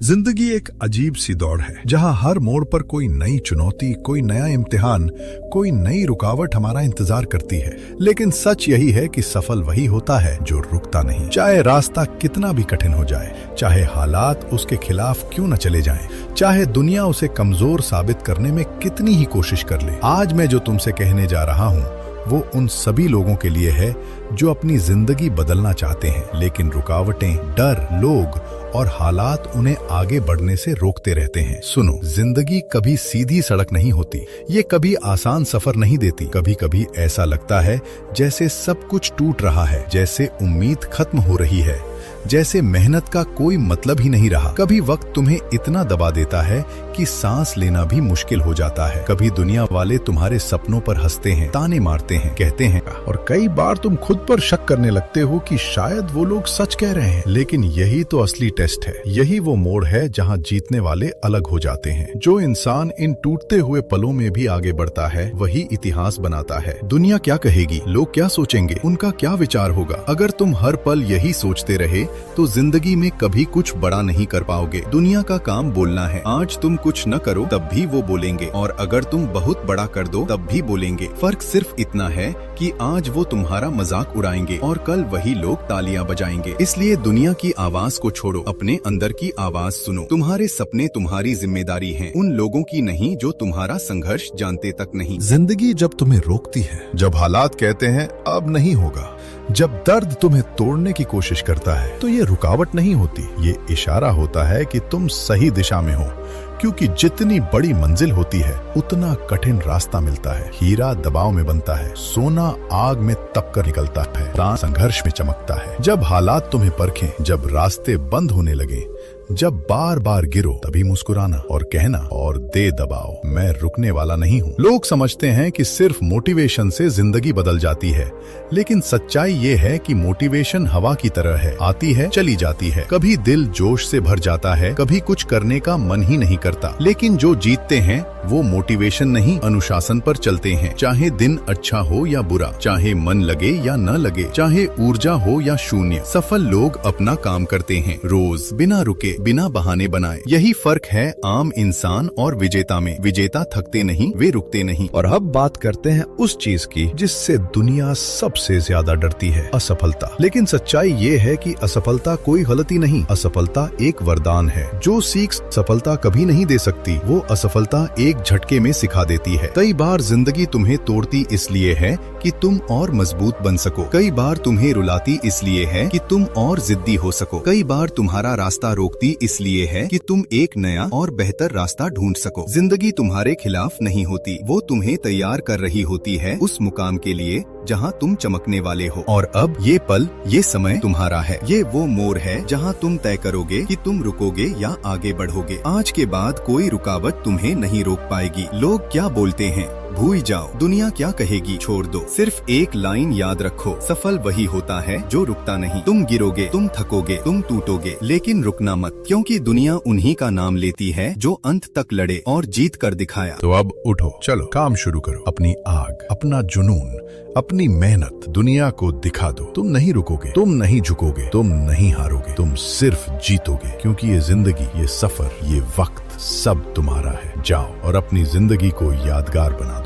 जिंदगी एक अजीब सी दौड़ है जहां हर मोड़ पर कोई नई चुनौती, कोई नया इम्तिहान, कोई नई रुकावट हमारा इंतजार करती है। लेकिन सच यही है कि सफल वही होता है जो रुकता नहीं, चाहे रास्ता कितना भी कठिन हो जाए, चाहे हालात उसके खिलाफ क्यों न चले जाएं, चाहे दुनिया उसे कमजोर साबित करने में कितनी ही कोशिश कर ले। आज मैं जो तुमसे कहने जा रहा हूँ वो उन सभी लोगों के लिए है जो अपनी जिंदगी बदलना चाहते हैं, लेकिन रुकावटें, डर, लोग और हालात उन्हें आगे बढ़ने से रोकते रहते हैं। सुनो, जिंदगी कभी सीधी सड़क नहीं होती, ये कभी आसान सफर नहीं देती। कभी कभी ऐसा लगता है जैसे सब कुछ टूट रहा है, जैसे उम्मीद खत्म हो रही है, जैसे मेहनत का कोई मतलब ही नहीं रहा। कभी वक्त तुम्हें इतना दबा देता है कि सांस लेना भी मुश्किल हो जाता है। कभी दुनिया वाले तुम्हारे सपनों पर हंसते हैं, ताने मारते हैं, कहते हैं, और कई बार तुम खुद पर शक करने लगते हो कि शायद वो लोग सच कह रहे हैं। लेकिन यही तो असली टेस्ट है, यही वो मोड़ है जहाँ जीतने वाले अलग हो जाते हैं। जो इंसान इन टूटते हुए पलों में भी आगे बढ़ता है वही इतिहास बनाता है। दुनिया क्या कहेगी, लोग क्या सोचेंगे, उनका क्या विचार होगा। अगर तुम हर पल यही सोचते रहे तो जिंदगी में कभी कुछ बड़ा नहीं कर पाओगे। दुनिया का काम बोलना है, आज तुम कुछ न करो तब भी वो बोलेंगे, और अगर तुम बहुत बड़ा कर दो तब भी बोलेंगे। फर्क सिर्फ इतना है कि आज वो तुम्हारा मजाक उड़ाएंगे और कल वही लोग तालियां बजाएंगे। इसलिए दुनिया की आवाज को छोड़ो, अपने अंदर की आवाज सुनो। तुम्हारे सपने तुम्हारी जिम्मेदारी हैं, उन लोगों की नहीं जो तुम्हारा संघर्ष जानते तक नहीं। जिंदगी जब तुम्हें रोकती है, जब हालात कहते हैं अब नहीं होगा, जब दर्द तुम्हें तोड़ने की कोशिश करता है, तो ये रुकावट नहीं होती, ये इशारा होता है कि तुम सही दिशा में हो। क्योंकि जितनी बड़ी मंजिल होती है उतना कठिन रास्ता मिलता है। हीरा दबाव में बनता है, सोना आग में तप कर निकलता है, प्राण संघर्ष में चमकता है। जब हालात तुम्हें परखें, जब रास्ते बंद होने लगे, जब बार बार गिरो, तभी मुस्कुराना और कहना, और दे दबाव, मैं रुकने वाला नहीं हूँ। लोग समझते हैं कि सिर्फ मोटिवेशन से जिंदगी बदल जाती है, लेकिन सच्चाई ये है कि मोटिवेशन हवा की तरह है, आती है चली जाती है। कभी दिल जोश से भर जाता है, कभी कुछ करने का मन ही नहीं करता। लेकिन जो जीतते हैं वो मोटिवेशन नहीं, अनुशासन पर चलते हैं। चाहे दिन अच्छा हो या बुरा, चाहे मन लगे या न लगे, चाहे ऊर्जा हो या शून्य, सफल लोग अपना काम करते हैं, रोज बिना रुके, बिना बहाने बनाए। यही फर्क है आम इंसान और विजेता में। विजेता थकते नहीं, वे रुकते नहीं। और अब बात करते हैं उस चीज की जिससे दुनिया सबसे ज्यादा डरती है, असफलता। लेकिन सच्चाई ये है कि असफलता कोई गलती नहीं, असफलता एक वरदान है। जो सीख सफलता कभी नहीं दे सकती, वो असफलता एक झटके में सिखा देती है। कई बार जिंदगी तुम्हें तोड़ती इसलिए है कि तुम और मजबूत बन सको। कई बार तुम्हें रुलाती इसलिए है कि तुम और जिद्दी हो सको। कई बार तुम्हारा रास्ता रोकती इसलिए है कि तुम एक नया और बेहतर रास्ता ढूंढ सको। जिंदगी तुम्हारे खिलाफ नहीं होती, वो तुम्हें तैयार कर रही होती है उस मुकाम के लिए जहां तुम चमकने वाले हो। और अब ये पल, ये समय तुम्हारा है। ये वो मोड़ है जहां तुम तय करोगे कि तुम रुकोगे या आगे बढ़ोगे। आज के बाद कोई रुकावट तुम्हें नहीं रोक पाएगी। लोग क्या बोलते हैं भूल जाओ, दुनिया क्या कहेगी छोड़ दो। सिर्फ एक लाइन याद रखो, सफल वही होता है जो रुकता नहीं। तुम गिरोगे, तुम थकोगे, तुम टूटोगे, लेकिन रुकना मत, क्योंकि दुनिया उन्हीं का नाम लेती है जो अंत तक लड़े और जीत कर दिखाया। तो अब उठो, चलो काम शुरू करो। अपनी आग, अपना जुनून, अपनी मेहनत दुनिया को दिखा दो। तुम नहीं रुकोगे, तुम नहीं झुकोगे, तुम नहीं हारोगे, तुम सिर्फ जीतोगे। क्योंकि ये जिंदगी, ये सफर, ये वक्त सब तुम्हारा है। जाओ और अपनी जिंदगी को यादगार बना दो।